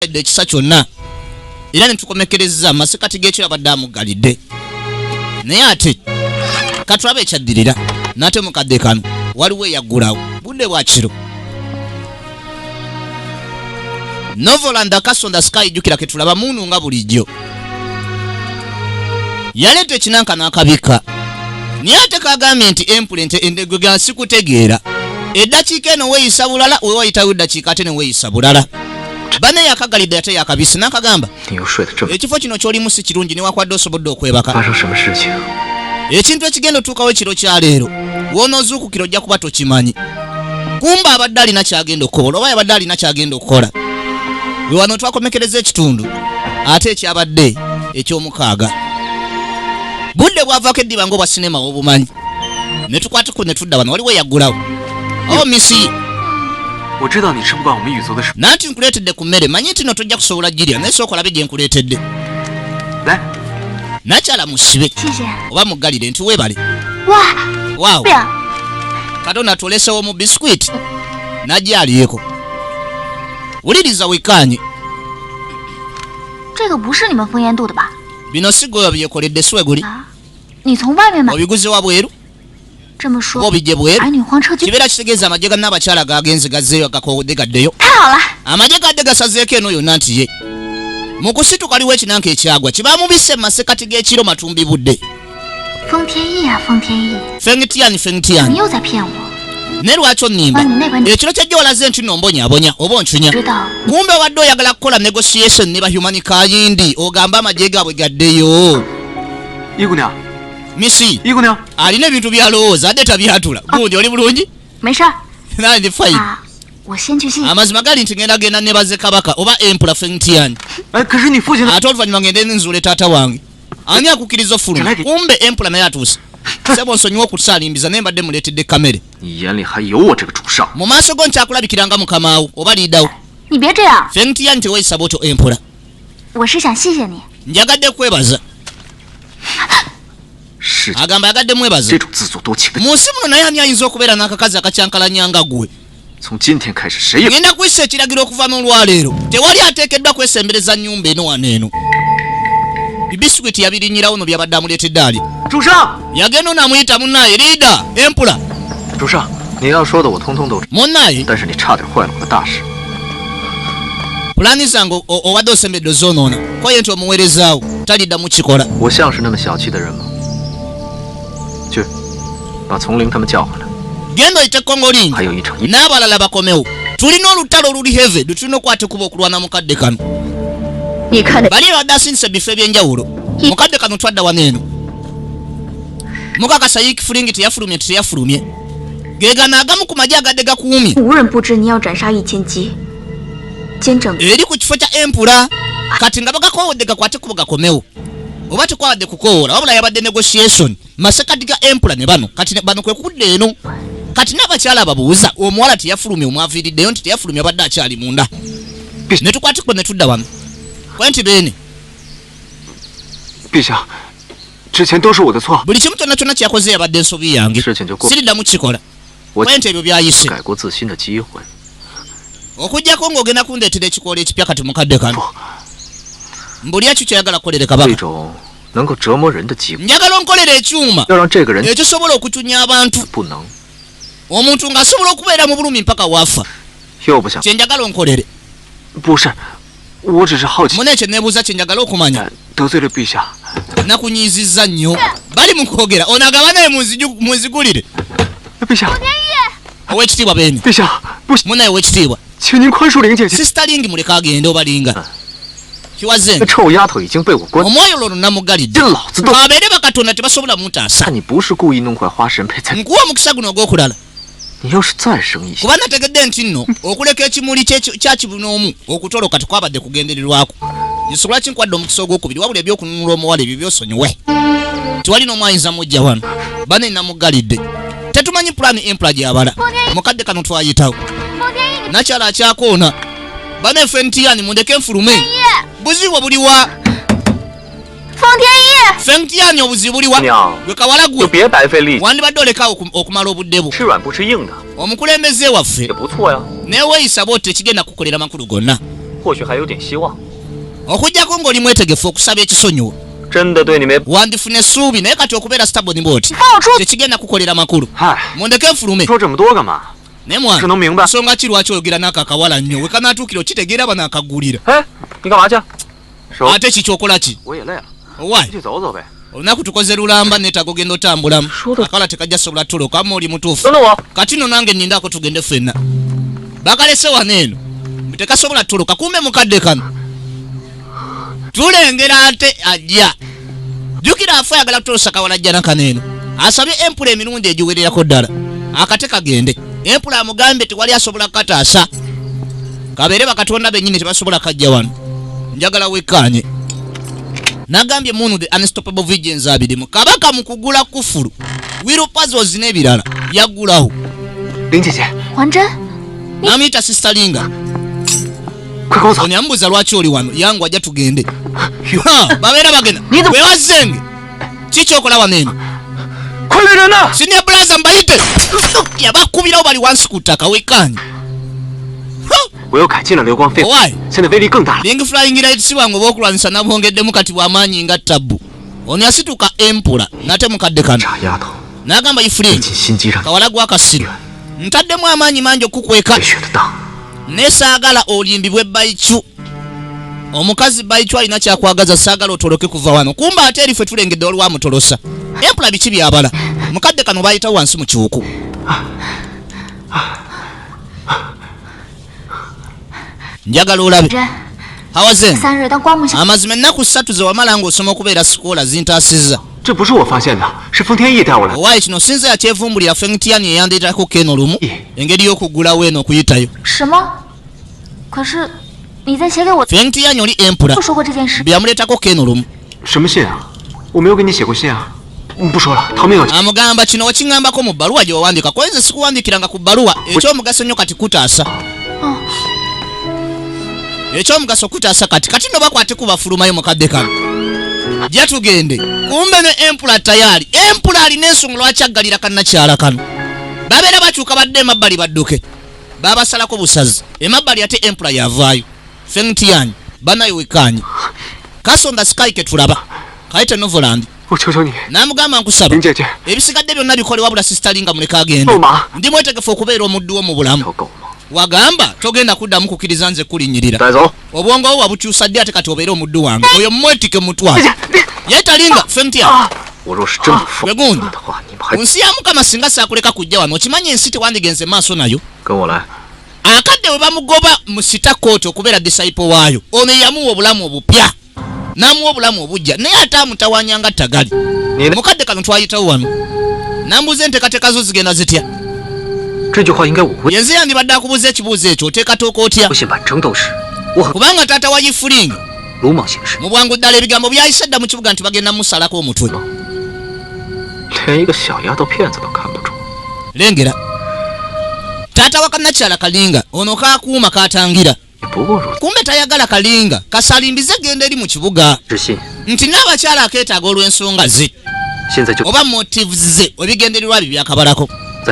tukulembedde ekisa kyonna era ne tukomekereza amasekati g'ekyo abadde amugalidde naye ate katulabe ekyaddirira n'ate mukadde kano waliwo eyaggulawo budde bwa kiro Novoland Kasonda Sky jukira ketulaba munu nga bulijjo yaleeta ekinanka n'akabika naye ate kagambye nti empulente endego ga sikutegeera eddakiika eno weeyisa bulala we wayitawo eddakiika ate ne weeyisa bulala bane yakagalidde ate yakabisi n'akagamba ekifo kino ky'olimu si kirungi newakwadde osobodde okwebaka ekintu ekigenda otuukawo ekiro kya leero wonoozuukukira ojja kuba tokimanyi kumba abadde alina kyagenda okukola oba yabadde alina kyagenda okukola we wano twakomekereza ekitundu ate ekyabadde eky'omukaaga budde bwavaako eddiba ng'obwa sinema obumanyi ne tukwatako ne tudda wano waliwo eyaggulawo misi nanti nkuleetedde ku mmere manyi nti no tojja kusobola girya naye sooka olabe gye nkuleetedde nakyala musibe oba muggalire nti weebale waawo katonda atuolesewo mu biskwiti najjalyeko wuliriza wekanye bino sigoyo byekoledde sweguli obiguze wabweru obijje bweru kibeera kitegeeza amagye ganna abakyala gagenze gazzeeyo gakodde gaddeyo amagye gadde gasazeeko eno yonna nti ye mu kusituka aliwo ekinanka ekyagwa kibamubisse mu masekati g'ekiro matumbi budde fengtiani ne lwaki onnimba ekiro kyajja walaze nti nombonyabonya oba oncunya kumbe wadde oyagala kukola negotiation ne bahumani kayindi ogamba amagye gaabwe gaddeyo misi alina ebintu byalowooza adde tabyatula gundi oli bulungi nandi fine amazima gali nti ngenda nebaze kabaka oba empula fengtiani ate oluvannyuma ngende nzuule taata wange ani akukkiriza ofuluma kumbe empula naye atuuse sebo nsonyiwa okutusaalimbiza naye mbadde muleetedde kamere mu maaso go nkyakulabikiranga mukamaawo oba liidawo fengtiani teweeyisa bwotyo empula njagadde kwebaza agamba yagadde mwebaza mu nsi muno naye ani ayinza okubeera n'akakazi akacyankalanyanga gwe ngenda kuyisa ekiragiro okuva n'olwaleero tewali ateekeddwa kwesembereza nnyumba eno wano eno bibisikuiti yabirinyirawo no byabadde amuleetedde ali yagenda onaamuyita munnaye liida empula munnaye pulani zange obadde osembedde ozoonoona koye nti omuweerezaawo taliddamu kikola genda oyite kongolingi n'abalala bakomewo tulina olutalo oluli heve tulina okwate kuba okulwana mukadde kano bali badde asindisa ebifo ebyenjawulo mukadde kano twadda wano eno mukakasa yikifulingi teyafulumye teyafulumye gegana agamu ku magye agadde gakuumye eri ku kifo kya empula kati nga bagakowodde gakwate kuba gakomewo oba tekwawadde kukoola wabula yabadde negotiation masekati ga empula ne bano kati bano kwe kudde eno kati n'abakyala ababuuza omuwala teyafulumye omwaviiriddeyo nti teyafulumye abadde akyali munda ne tukwatiko ne tudda wano kwenti bene buli kimu kyonna kyonna kyakoze yabadde ensobi yange siriddamu kikola kwenti ebyo byayise okujjako ng'ogenda kundeetera ekikoola ekipya kati mukadde kano mbuli ekyo kyayagala kukolere kabaka njagala onkolera ekyuma ekisobola okucunya abantu omuntu ng'asobola okubeera mu bulumi mpaka waafa kyenjagala onkolere mune ekyo neebuuza kyenjagala okumanya nakunyizizza nnyo bali mu kwogera onagaba naye munzigulire owekitiibwa beni munaye owekitiibwa sisitalingi muleka agende obalinga kiwaze omwoyo lwo namugalidde abeere bakatonda tebasobola mutaasa nkuwa omukisa guno ogw'okulala kuba nategedde nti nno okuleka ekimuli kyakibunoomu okutoloka tekwabadde kugendererwako nsobola kinkwadde omukisa ogwokubiri wabula ebyokununula omuwala ebyo byosonyiwe tewali n'omwayinza mujja wano bane namugalidde tetumanyi pulani empula gyabala mukadde kano twayitawo nakyala akyakoona bane fengtiani mundeke nfulume buzibu buliwa fengtiani obuzibu buliwa gwe kawala gwe wandibadde olekawo okumala obudde bwo omukulembeze waffe neweeyisa bw'otte ekigenda kukolera makulu gonna 或许还有点希望。okujjako ng'oli mwetegefu okusaba ekisonyiwo. 真的对你没 wandifune essuubi naye kati okubeera stubborn bw'oti tekigenda kukolera makulu. Mundeke nfulume. 说这么多干嘛？ naye mwana 只能明白。 nsonga ki lwaki oyogera n'ako akawala nnyo we kanaatuukira okitegeera bano akaggulira. 哎，你干嘛去？手。 ate kikyokola ki? 我也累了。 Why? 去走走呗。 olunaku tukoze lulamba neetaaga ogenda otambulamu. akawala tekajja sobola tuloka ama oli mutuufu. kati no nange nnindaako tugende ffenna. bakalese wano eno tekasobola tuloka kumbe mukadde kano. tulengera ate ajja. jjukira afe ayagala kutolosa kawala ajja nakano eno. asabye empula emirundi egiwererako ddala. akate kagende. empula amugambye tewali asobola kataasa. kabeere bakatonda bennyini tebasobola kajja wano. njagala wekkaanye. nagambye munu the unstoppable visions abirimu. kabaka mu kugula kufulu. wheel puzzles n'ebirala yaggulawo. 林姐姐， 黄真， namuyita sister Linga. 快跟我走。 ono yambuuza lwaki oli wano yangu ajja tugende. babeera bagenda wewazenge kikyokola wano eno. 快来人呐！ senior brother mbayite. yabakubirawo bali wansi ku ttaka wekkaanye. 我又改进了流光飞， Why? 现在威力更大了。 Ling flying light si bwangu bw'okulwanyisa nabwongeddemu kati bw'amaanyi nga tabbu. ono yasituka empula nate mukadde kano. 傻丫头， n'agamba Ifulin 进心机上 kawala gw'akasiru ntaddemu amaanyi mangi okukweka 被血的当。 naye saagala olimbibwe bayicu. omukazi bayicu alina kyakwagaza saagala otoloke kuva wano. kumba ate eri ffe tulengedde waliwo amutolosa. empula biki byabala. mukadde kano bayitawo wansi mu kiwuku. njagala olabe. 真， hawaze 3日当刮目相。 amazima ennaku 3 ze wamala ng'osoma okubeera sikoola zintaasizza. 这不是我发现的，是风天翼带我来的。 owaayi kino sinza yakyevumbulira fengtiani eyandeetako keno lumu engeri y'okuggulawo eno okuyitayo. 什么？可是你在写给我 fengtiani oli empula 说过这件事。 byamuleetako keno lumu. 什么信啊？我没有给你写过信啊。不说了，逃命了。 amugamba kino wakiŋŋambako mu bbaluwa gye wawandika. kwa nze sikuwandiikiranga ku bbaluwa. ekyomugaso nnyo kati kutaasa. ekyomugaso kutaasa kati no bakwate kubafulumayo mukadde kano. jja tugende. kumbe ne empula tayali. empula alina ensonga lwaki aggalira kannakyala kano. babeera bakyuka badde emabbali badduke. babasalako busazi. emabbali ate empula yavaayo. fengtiani banayo wekkaanye. kasonda sky ke tulaba. kayite novoland. 我求求你， n'amugamba nkusaba 林姐姐， ebisigadde byonna bikole wabula sister Linga muleka agenda. 肉麻， ndi mwetegefu okubeera omuddu wo mu bulamu. 条狗吗？ wagamba togenda kuddamu kukkiriza nze kulinnyirira. 带走。 obwongo bwo wabukyusa ddi ate kati obeere omuddu wange. oyo mwetike mutwale. yeeta Linga fengtia. 我若是真不放 wegundi 的话，你们还 ku nsi ya mukama singa saakuleka kujja wano okimanyi ensi tewandigenze maaso nayo. 跟我来。 akadde we bamugoba mu sita kooti okubeera disciple waayo ono yamuwa obulamu obupya n'amuwa obulamu obujja naye ate amutawanyanga tagali. mukadde kano twayitawo wano nambuuza enteekateeka zo zigenda zitya. 这句话应该我问。 yenze yandibadde akubuuza ekibuuzo ekyo oteekatooka otya. 不信版争斗时，我很 kubanga taata wa Ifuling 鲁莽行事， mu bwangu ddala ebigambo byayise dda mu kibuga nti bagenda musalako omutwe. 连一个小丫头片子都看不中。 lengera taata wa kannakyala Kalinga ono kaakuuma katangira. 不过如此， kumbe tayagala Kalinga kasalimbize genda eri mu kibuga 自信。 nti n'abakyala akeetaaga olw'ensonga ze 现在就 oba motives ze ebigendererwa bye byakabalako.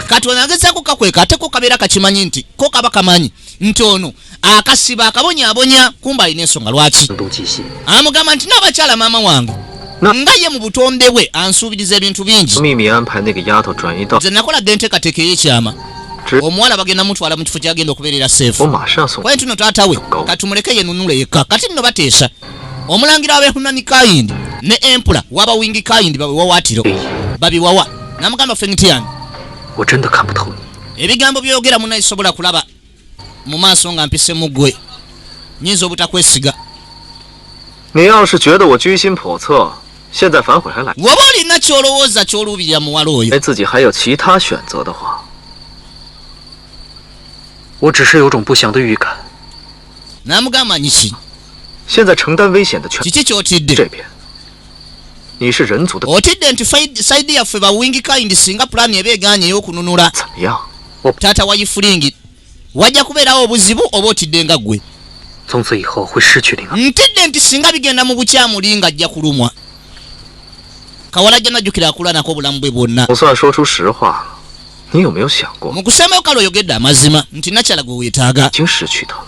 kati ono agezaako kakweka ate ko kabeera kakimanyi nti ko kaba kamanyi nti ono akasiba akabonyaabonya kumba alina ensonga lwaki. 声东击西。 amugamba nti n'abakyala maama wange nga ye mu butonde bwe ansuubiriza ebintu bingi. 秘密安排那个丫头转移到， nze nakoladde enteekateeka ey'ekyama. omuwala bagenda mutwala mu kifo kyagenda okubeerera 我 seefu. 马上送。 kwaye tuno taata we katumuleke yenunule yekka. kati nno bateesa omulangira w'abehunani kayindi ne empula waba wingi kayindi babiwawaatiro babiwawa. namugamba fengtiani 我真的看不透你。 ebigambo byogera munaye sobola kulaba mu maaso nga mpisemu ggwe. nyinza obutakwesiga. 你要是觉得我居心叵测，现在反悔还来， bw'oba olina ky'olowooza ky'oluubirira muwala oyo. 为自己还有其他选择的话，我只是有种不祥的预感。 n'amugamba nyiki 现在承担危险的全 kiki ky'otidde. 这边，你是人族的， otidde nti sayidi yaffe bawingi kayindi singa pulaani eba egaanye ey'okununula 怎么样？我 taata wa Ifuling wajja kubeerawo obuzibu oba otidde nga ggwe. 从此以后会失去灵儿。 ntidde nti singa bigenda mu bukyamu Linga ajja kulumwa. kawala ajja najjukira akula nako obulamu bwe bwonna. 我算说出实话了，你有没有想过， mu kusemayo kale oyogedde amazima nti nakyala gwe weetaaga. 已经失去他了？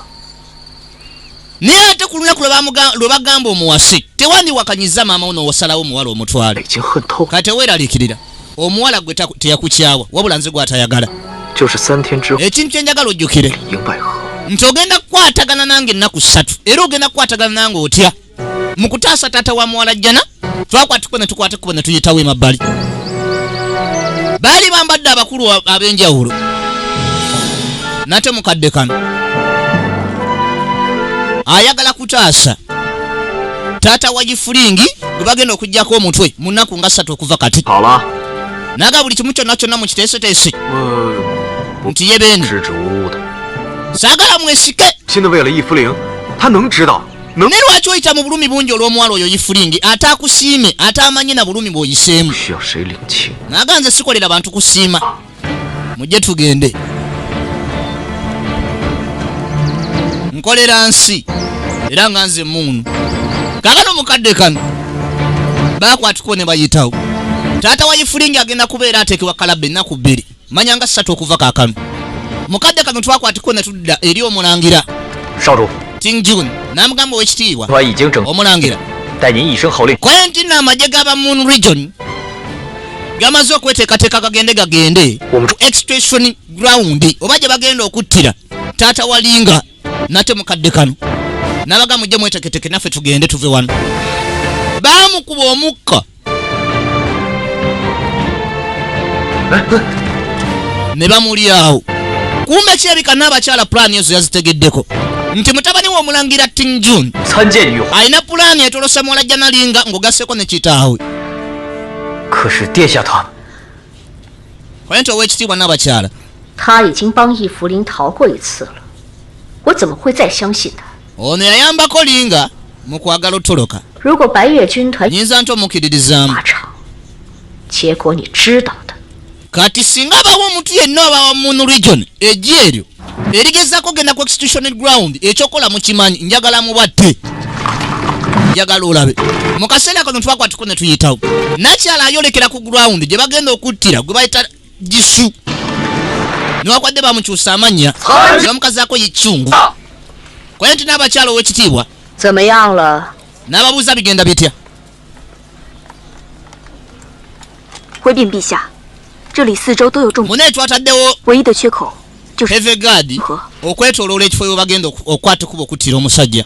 naye ate ku lunaku lwe bagamba omuwasi tewandi wakanyiza maama uno wasalawo omuwala omutwale kati weeralikirira omuwala gwe teyakukyawa wabula nze gwatayagala ekintu kyenjagala ojjukire nti ogenda kukwatagana nange ennaku 3 era ogenda kukwatagana nange otya mu kutaasa taata wa muwala jjana twakwatikuba ne tukwatikuba ne tuyitawo emabbali baali bambadde abakulu ab'enjawulo nate mukadde kano ayagala kutaasa taata wa gifulingi gwe bagenda okuggyako omutwe mu nnaku nga 3 okuva kati naga buli kimu kyonna kyonna mukiteeseteese nti ye beene saagala mwesike ne lwaki oyita mu bulumi bungi olw'omuwala oyo yifulingi ate akusiime ate amanye na bulumi bw'oyiseemu naga nze sikolera bantu kusiima mujje tugende nkolera nsi era nga nze muunu kakano mukadde kano bakwatiko ne bayitawo taata wa yifulingi agenda kubeera ateekebwa kalabba ennaku 2 manya nga 3 okuva kaakano mukadde kano twakwatiko ne tudda eri omulangira Tingjun namugamba ow'ekitiibwa omulangira Quentin amagye g'aba Moon Region gamaze okweteekateeka gagende ku extraction ground oba gye bagenda okuttira taata wa Linga nate mukadde kano nabaga mujje mweteketeke naffe tugende tuve wano baamukuba omukka ne bamuli awo kumbe kyebika n'abakyala pulaani ezo yazitegeddeko nti mutabani w'omulangira Tingjun alina pulaani etolosa muwala jjana Linga ng'ogasseko ne kitaawe kwenti ow'ekitiibwa n'abakyala 他已经帮易福林逃过一次了，我怎么会再相信他？ ono yayambako Linga mu kwagala otoloka 如果白月军团 nyinza nti omukkiririzaamu 马场，结果你知道的。 kati singa abawo omuntu yenna oba wa Moon Region ejji eryo erigezaako genda ku execution ground ekyokola mukimanyi njagala mubatte njagala olabe mu kaseera kano twakwatiko ne tuyitawo nakyala ayolekera ku ground gye bagenda okuttira gwe bayita gisu niwakwadde bamukyusa amannya bamukazaako yikyungu kwaye nti n'abakyala ow'ekitiibwa 怎么样了？ n'ababuuza bigenda bitya 回禀陛下，这里4周都有重兵， munaye twataddewo 唯一的缺口就是 hevegaadi okwetooloola ekifo we bagenda okukwata kuba okuttira omusajja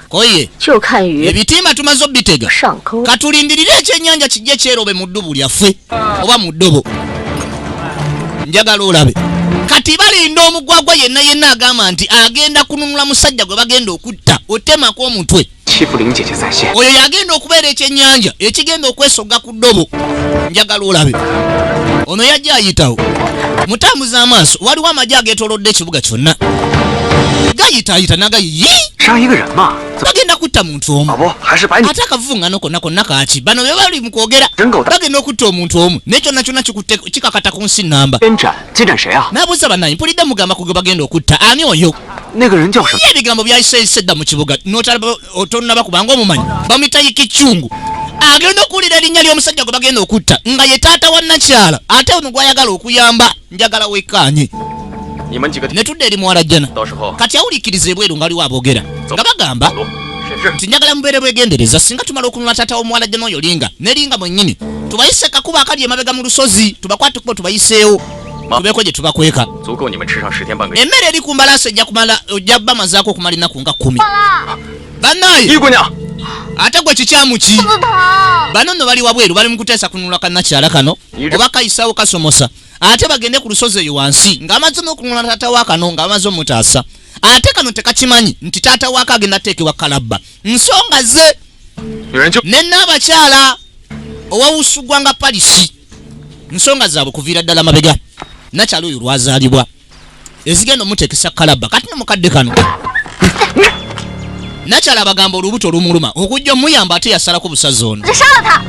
koye 就看于 ebitimba tumaze obitega 上钩。 katulindirire ekyennyanja kijje kyerobe mu ddubu lyaffe oba mu ddobo njagala olabe kati balinda omugwagwa yenna agamba nti agenda kununula musajja gwe bagenda okutta otemako omutwe oyo yagenda okubeera ekyennyanja ekigenda okwesogga ku ddobo njagala olabe ono yajja ayitawo mutambuza amaaso waliwo amagye ageetoolodde ekibuga kyonna gayitaayita nagayi bagenda kutta muntu omu ate akavuvuŋŋano konna kaaki bano be bali mu kwogera bagenda okutta omuntu omu naye kyonna kyonna kikakata ku nsi namba n'abuuza bannayi mpulidde mugamba ku gwe bagenda okutta ani oyo ye ebigambo byayiseyise edda mu kibuga otonnaba kubanga omumanyi bamuyita yikikyungu agenda okuwulira erinnya ly'omusajja gwe bagenda okutta nga ye taata wa nakyala ate ono gwayagala okuyamba njagala wekkaanye ne tudda eri muwala jjana kati awuliikiriza ebweru nga aliwo aboogera nga bagamba nti njagala mubeere bwegendereza singa tumala okunula taata w'omuwala jjana oyo Linga ne Linga mwennyini tubayise kakuba akali emabega mu lusozi tubakwate kubo tubayiseewo tubeeko gye tubakweka emmere eri ku mbalaasi ojja bamazaako okumala ennaku nga 10 bannaye ate gwe kikyamu ki bano nno bali wabweru bali mu kuteesa kununula kannakyala kano oba kayisaawo kasomosa ate bagende ku lusozi eyo wansi ng'amaze n'okununula taata wa kano ng'amaze omutaasa ate kano tekakimanyi nti taata waako agenda ateekebwa kalabba nsonga ze ne n'abakyala owawusugwa nga palisi nsonga zaabwe kuviira ddala mabega nakyala oyo lwazaalibwa ezigenda omuteekesa kalabba kati nomukadde kano nakyala bagamba olubuto lumuluma okujja omuyamba ate yasalako busazi ono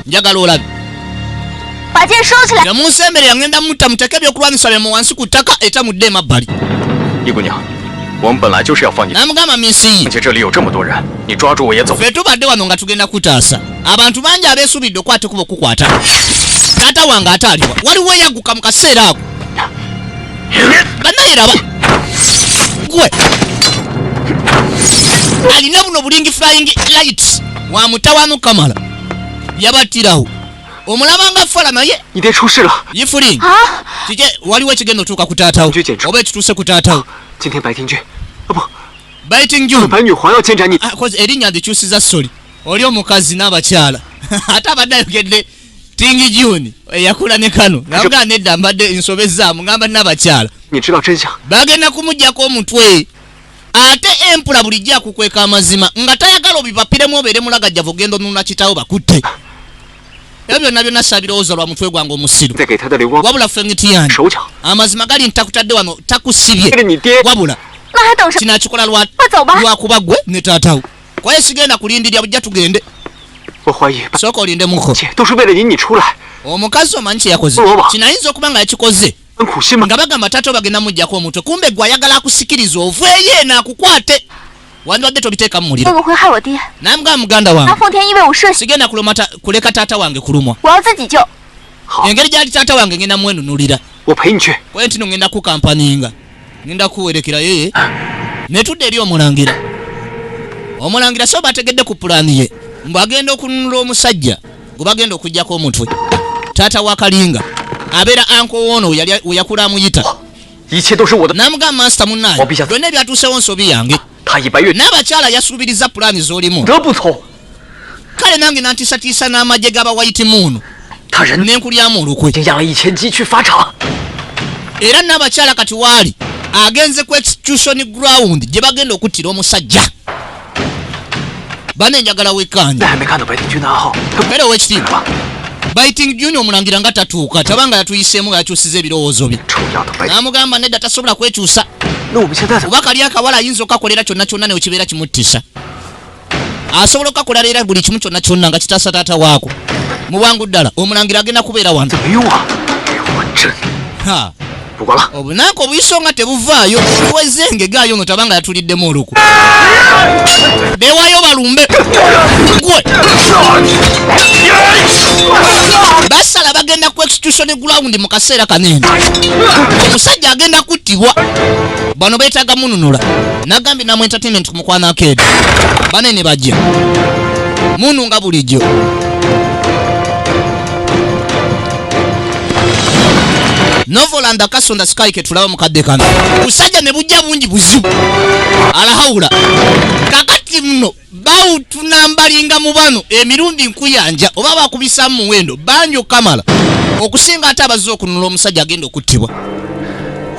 njagala olabe yamunsemberera ngenda mutta muteke ebyokulwanyisa bye mu wansi ku ttaka etamudde emabbali namugamba minsi ffe tubadde wano nga tugenda kutaasa abantu bangi abeesuubidde okwate kuba okukwata taata wange ate aliwa waliwo eyagguka mu kaseera ako bannaye raba gwe alina buno bulingi flying light wa mutawanu kamala yabatirawo omulabanga fala naye 你爹出事了 yifuling kije waliwo ekigendo tuka kutaatawo oba ekituuse kutaatawo 今天白天君不 biting June 白女皇要见斩你 erinnya ndikyusiza soli oli omukazi n'abakyala ate abadde ayogedde Tingi June yakula ne kano ngamba nedda mbadde nsobezaamu ngamba n'abakyala 你知道真相 bagenda kumuggyako omutwe ate empula bulijja akukweka amazima nga tayagala obipapiremu obeere mulagajjavu ogenda onunula kitaawo bakutte ebyo byonna byonna saabirowooza lwa mutwe gwange omusiru wabula fengiti yange amazima gali ntakutadde wano takusibye wabula kinakikola lwakuba gwe ne taatawo kwaye sigenda kulindirya bujja tugende sooka olinde muko omukazi omanyi kye yakoze kinayinza okuba nga yakikoze nga bagamba taata bagenda mujjako omutwe kumbe gwe ayagala akusikiriza oveeyo eno akukwate wandibadde tobiteeka mu muliro namugamba muganda wange sigenda kuleka taata wange kulumwa engeri gyali taata wange ngenda mwenunulira kwaye ntino ngenda kukampaninga ngenda kuwerekera yeye netudde eri omulangira omulangira so bategedde ku pulaani ye mbu agenda okununula omusajja gwe bagenda okuggyako omutwe taata wa kalinga abeera anko woono weyakula amuyita namugamba master munnaye byonna ebyatuusewo nsobi yange n'abakyala yasuubiriza pulaani z'olimu kale nange nantiisatiisa n'amagye g'abawaiti muunu nenkulyamu olukwe era n'abakyala kati waali agenze ku execution ground gye bagenda okuttira omusajja bane njagala wekanja era owekitiibwa biting June omulangira nga tatuuka tabanga yatuyiseemu yakyusiza ebirowoozo bye n'amugamba nedda tasobola kwekyusa oba kali akawala ayinza okakolera kyonna kyonna ne wekibeera kimuttisa asobola okakola era buli kimu kyonna kyonna nga kitaasa taata waako mu bwangu ddala omulangira agenda kubeera wano obunaku obuyiso nga tebuvaayo wezenge gaayo no tabanga yatuliddemu oluku bewaayo balumbe gwe basala bagenda ku execution ground mu kaseera kanene omusajja agenda kuttibwa bano beetaaga mununula nagambye namu entertainment ku mukwana akeedi banene bajja munu nga bulijjo Novoland akasonda sky ketulaba mukadde kano busajja ne bujja bungi buzibu alahawula kakati mno bawutunambalinga mu bano emirundi nkuyanja oba bakubisa mu muwendo banjo kamala okusinga ate abazze okununula omusajja agenda okuttibwa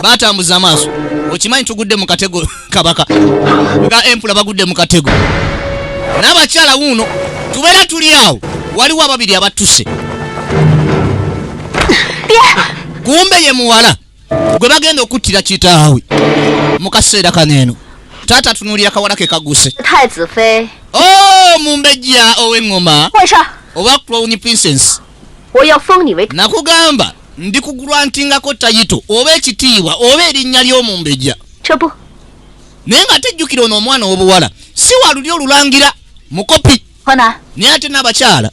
batambuza amaaso okimanyi tugudde mu katego kabaka nga empula bagudde mu katego n'abakyala wuuno tubeera tuli awo waliwo ababiri abattuse kumbe ye muwala gwe bagenda okuttira kitaawe mu kaseera kaneeno taata tunuulira kawala ke kaguse mumbejja ow'eŋŋoma oba crown princess nakugamba ndi kugulwantingako tayito oba ekitiibwa oba erinnya ly'omumbejja naye nga tejjukira ono omwana w'obuwala si waluli olulangira mukopi naye ate n'abakyala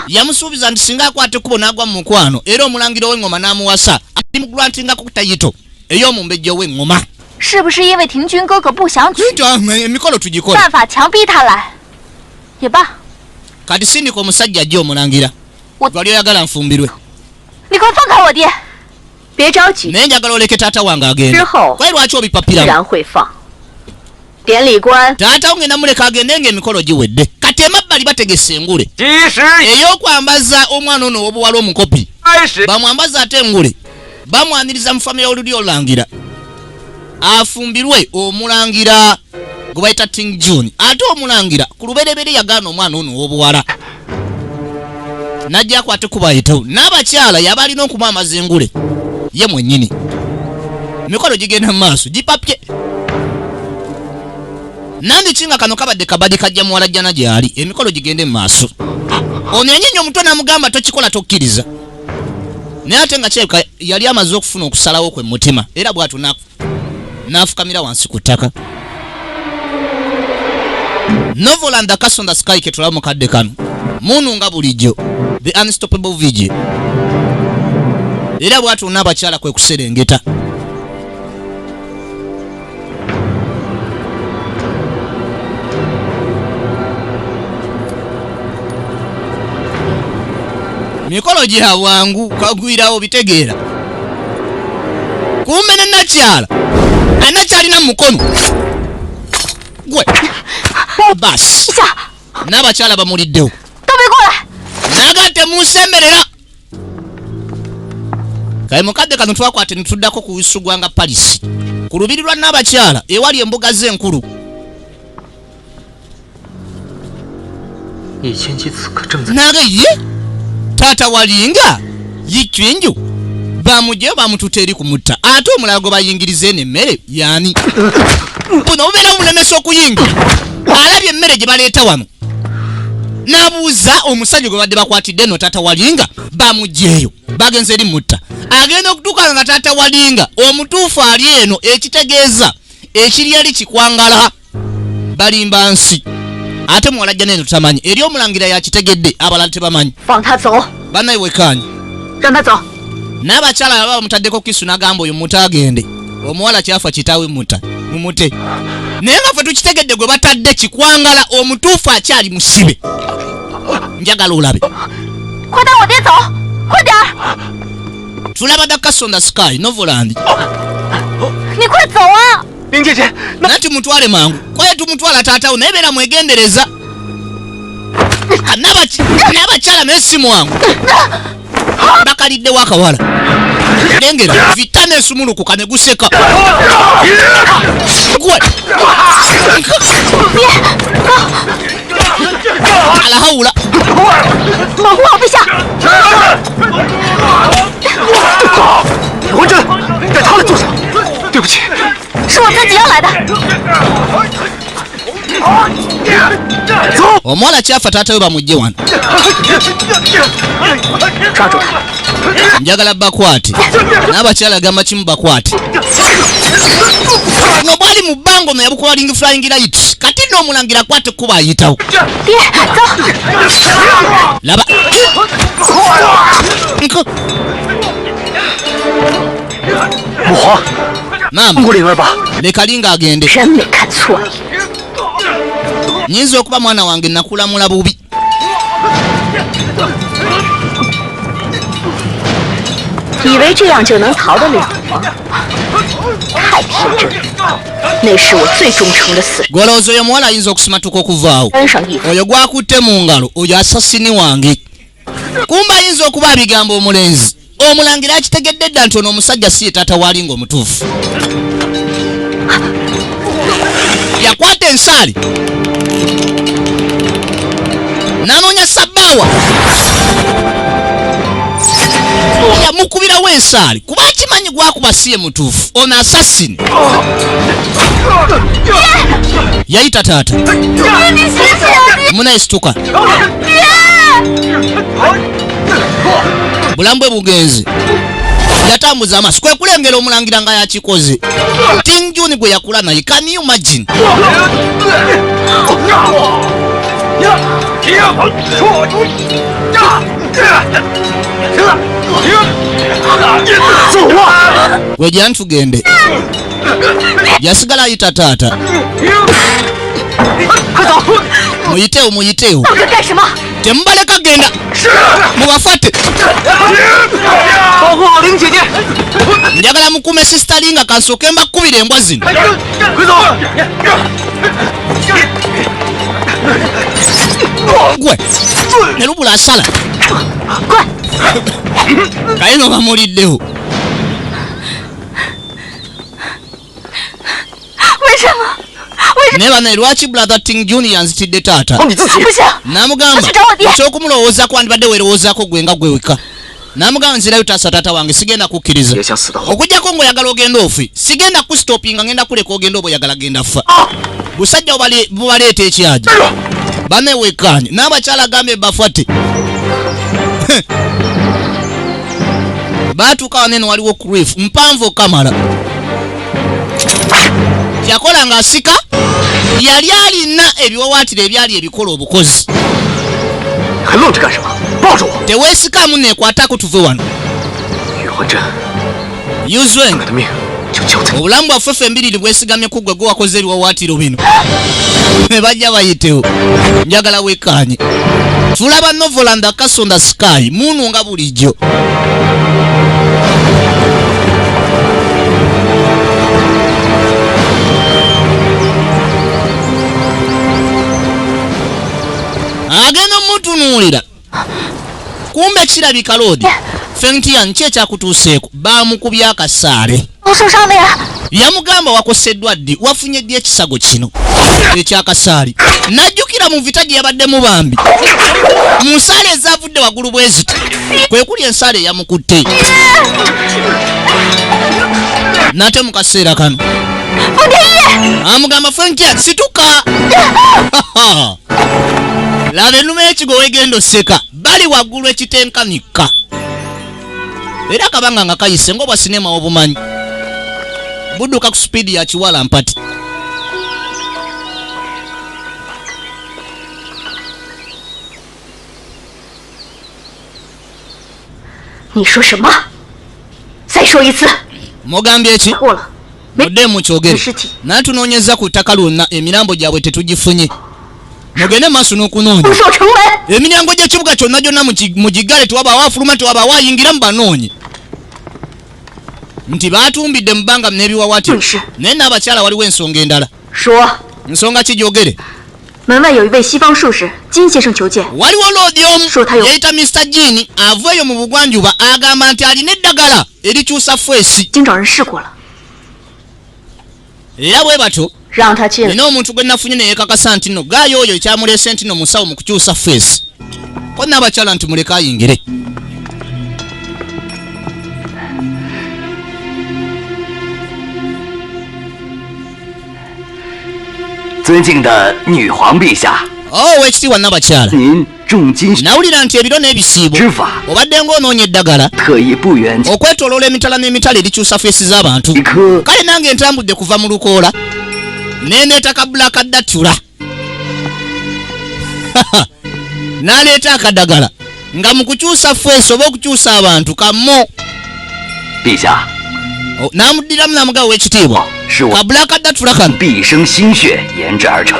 yamusuubiza nti singa akwate kubo n'agwa mu mukwano era omulangira ow'eŋŋoma n'amuwasa ali mugulwantingako tayito ey'omumbejja ow'eŋŋoma emikolo tugikola kati sindika omusajja ajja omulangira lwali oyagala nfumbirwe naye njagala oleke taata wange agenda kwaye lwaki obipapiramu taata ongenda muleka agende ng'emikolo giwedde kati emabbali bategese engule ey'okwambaza omwana ono w'obuwala omukopi bamwambaza ate engule bamwaniriza mu famire oluli olangira afumbirwe omulangira gwe bayita Ting June ate omulangira ku luberebere yagaana omwana ono w'obuwala najja akwate kubayitawo n'abakyala yaba alina okumwamaza engule ye mwennyini emikolo gigenda mu maaso gipapye nandikinga kano kabadde kabadi kajja muwala jjana gyali emikolo gigende mu maaso ono yennyini omutwe namugamba tokikola tokkiriza naye ate nga kyeka yali amaze okufuna okusalawo kwe mutima era bw'atyo n'afukamira wansi ku ttaka Novoland akasonda sky ketulaba mukadde kano munu nga bulijjo the unstoppable vigil era bw'atyo n'abakyala kwe kuserengeta mikolo gya bwangu kagwirawo bitegeera kumbe ne nakyala anakyalina mukono gwe basi n'abakyala bamuliddewo nagate munsemberera kale mukadde kano twakwate nituddako ku Isugwanga Paris ku lubiri lwa n'abakyala ewali embuga z'enkulu naga ye taata walinga yikyinju bamugyeyo bamututa eri kumutta ate omulala gwe bayingirize n'emmere yani buno obubeera bumulemesa okuyingira alabye emmere gye baleeta wano n'abuuza omusajja gwe badde bakwatidde no taata walinga bamugyeyo bagenze eri mutta agenda okutuuka nga taata walinga omutuufu ali eno ekitegeeza ekiri yali kikwangala balimba nsi ate muwala jja neno tamanyi eri omulangira yakitegedde abalala tebamanyi bannaye wekanye n'abakyala baba bamutaddeko kisu n'agamba oyo muta agende omuwala kyafa kitaawe muta mumute naye nga ffe tukitegedde gwe batadde kikwangala omutuufu akyali musibe njagala olabe tulaba da Kasonda Sky Novoland nati mutwale mangu kwaye tumutwala taatawo naye beera mwegendereza n'abakyala n'essimu wangu bakaliddewo akawala lengera vitana esumulukuka ne guseka gwe alahawula 保护我陛下！李焕真，带他来做什么？对不起，是我自己要来的。走！ omuwala kyafa taata we bamugye wano.抓住他！ njagala bakwate n'abakyala gamba kimu bakwate no bwali mu bbango no yabukola flying light kati n'omulangira kwate kuba ayitawo laba muhwa mama nguli ngaba lekalinga agende nyinza okuba mwana wange nakulamula bubi. 以为这样就能逃得了吗？太天真了！那是我最忠诚的死。 golowooza oyo muwala ayinza okusimatuka okuvaawo. 单上一分。 oyo gwakutte mu ngalo oyo asasini wange. kumba ayinza okuba abigamba omulenzi. omulangira akitegedde dda nti ono omusajja si ye taata walinga omutuufu. yakwata ensaali. nanoonya sabbaawa. yamukubirawo ensaali kuba akimanyi gwakuba si ye mutuufu ono asasini. yayita taata munaisituka bulamu bwe bugenzi yatambuza amaaso kwe kulengera omulangira nga yakikoze. King Juni gwe yakula naye can you imagine? wejja ntugende yasigala ayita taata muyitewo temubaleka genda mubafate njagala mukume sisitalinga kansooke mbakubira embwa zino. gwe ne lubula asala kayino bamuliddewo. naye bano lwaki brother Ting Juni yanzitidde taata namugamba ekyokumulowooza kwandibadde weerowoozaako gwe nga gwe weka. namugamba nzirayo taasa taata wange sigenda kukkiriza okujjako ng'oyagala ogenda ofe sigenda kustopinga ngenda kuleka ogenda oba oyagala genda fa. busajja bubaleeta ekyaji bane wekanye n'abakyala agambe bafate. baatuuka waneno waliwo crief mpanvu okamala yakola ng'asika yali alina ebiwawaatiro ebyali ebikola obukozi. teweesikamu neekwatako tuve wano. Yuzwenga obulamu bwaffe ffe embiriri bwesigamye ku gwe gwe wakoze ebiwawaatiro bino ne bajja bayitewo njagala wekkaanye. tulaba Novolanda Kasonda Sky munu nga bulijjo. Agenda mutunuulira kumbe kirabika loodi Fengtian kye kyakutuuseeko baamukubye akasaale. Yamugamba wakoseddwa ddi wafunye ddi ekisago kino ekyakasaali. Najjukira mu vita gye yabaddemu bambi mu nsaale ezaavudde waggulu bweziti kwe kuli ensaale eyamukutte nate mu kaseera kano amugamba Fengtian situka. Laba ennume y'ekigo wegenda oseka bali waggulu ekitenkanika era akabanga nga kayise ng'obwa sinema obumanyi budduka ku supiidi ya kiwala mpati. Mogambye eki mudde mukyogere natunoonyeza ku ttaka lyonna emirambo gyabwe tetugifunye. Mugende maaso n'okunoonya emiryango gy'ekibuga kyonna gyonna mugigale tewabaawo afuluma tewabaawo ayingiramu banoonye nti baatumbidde mu bbanga n'ebiwawaatiro naye n'abakyala waliwo ensonga endala. Nsonga ki gyogere? Waliwo loodi omu yayita Mr. Jean ava eyo mu bugwanjuba agamba nti alina eddagala erikyusa feesi era bwe batyo nina omuntu gwe nafunye neyeekakasa nti nno gaayo oyo ekyamuleese nti nno musawo mu kukyusa feesi ko n'abakyala nti muleke ayingire. 尊敬的女皇陛下。ekitiibwa Nnabakyala. 您重金 nawulira nti ebiro n'ebisiibo obadde ng'onoonya eddagala okwetoloola emitala n'emitala erikyusa feesi z'abantu. Kale nange ntambudde kuva mu lukoola neneeta kabulaka ddatula n'aleeta akadagala nga mu kukyusa feesi oba okukyusa abantu kammo.陛下 n'amuddiramu n'amugawo w'ekitiibwa kabulaka ddatula kano 毕生心血研制而成，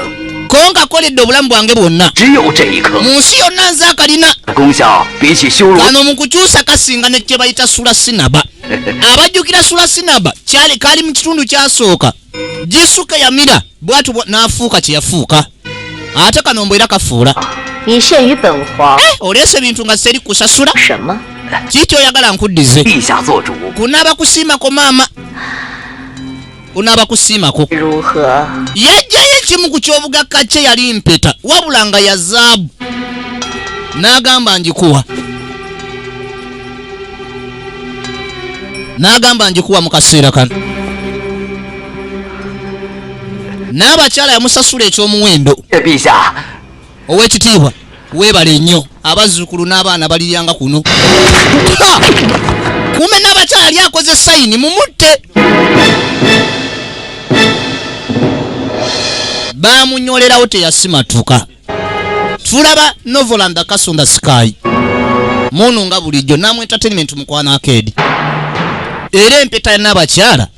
ko nkakoledde obulamu bwange bwonna 只有这一颗， mu nsi yonna nze akalina 功效比起修罗 kano mu kukyusa kasinga ne kye bayita sulasinaba. Abajjukira sulasinaba kali mu kitundu kyasooka gisuka yamira bwatu n'afuuka kye yafuuka ate kano mbwera kafuula. 你陷于本皇 oleese ebintu nga seri kusasula 什么？ kiki oyagala nkuddize? 陛下做主， kunaaba kusiimako maama kunaaba kusiimako 如何？ yajjayo ekimu ku kyobugagga kye yali mpeta wabula nga ya zaabu n'agamba njikuwa mu kaseera kano. N'abakyala yamusasula ekyomuwendo. 陛下， Ow'ekitiibwa weebale nnyo abazzukulu n'abaana baliryanga kuno. Kume n'abakyala yali akoze sayini mumutte. Baamunyolerawo teyasimatuka. Tulaba Novolanda Kasonda Sky munu nga bulijjo Namu Entertainment mukwana akeedi era empeta ya n'abakyala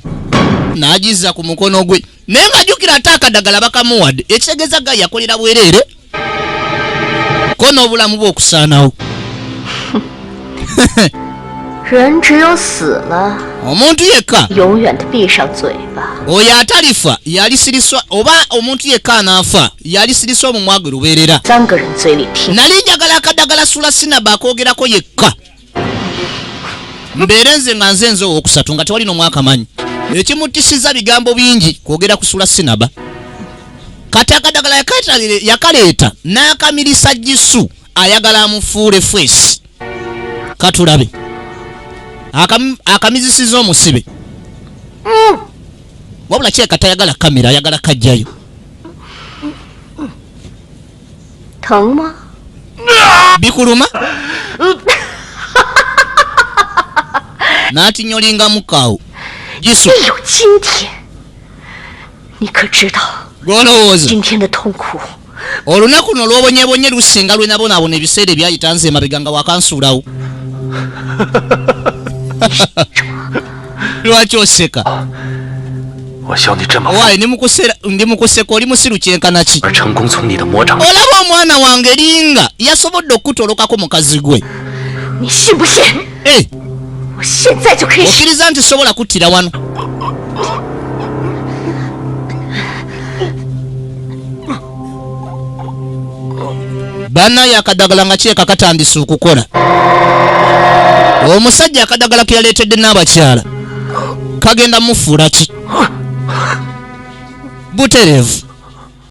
n'agizza ku mukono gwe naye ng'ajjukira ate akadagala bakamuwadde ekitegeeza ga yakolera bwereere ko n'obulamu bwe okusaanawo. 人只有死了， omuntu yekka 永远的闭上嘴巴。 oyo atalifa yalisiriswa oba omuntu yekka anaafa yalisiriswa omumwa gwe lubeerera. 3个人嘴里听。 nali njagala akadagala sulasinaba akoogerako yekka mbeere nze nga nze owookusatu nga tewali n'omu akamanyi ekimuttisiza bigambo bingi kwogera ku sulasinaba. Kati akadagala yakaleeta n'akamirisa Jisu ayagala amufuule feesi. Katulabe akamizisiza omusibe wabula kyeka tayagala kamera ayagala kajjayo. 疼吗？ bikuluma n'atinyolinga mukaawo Jisu 必有今天。你可知道 gw'olowooza 今天的痛苦？ olunaku luno lw'obonyebonye lusinga lwe nabonaabona ebiseera ebyayita nze emabega nga wakansuulawo. Lwaki oseka? 我笑你这么wayi ndi mukuseka oli musiru kyenkana ki 而成功从你的魔掌 olaba omwana wange linga yasobodde okutolokako mukazi gwe 你信不信？ 我现在就可以。 okkiriza nti sobola kuttira wano bannaye akadagala nga kyeka katandise okukola omusajja akadagala ke yaleetedde n'abakyala kagenda mufuula ki butereevu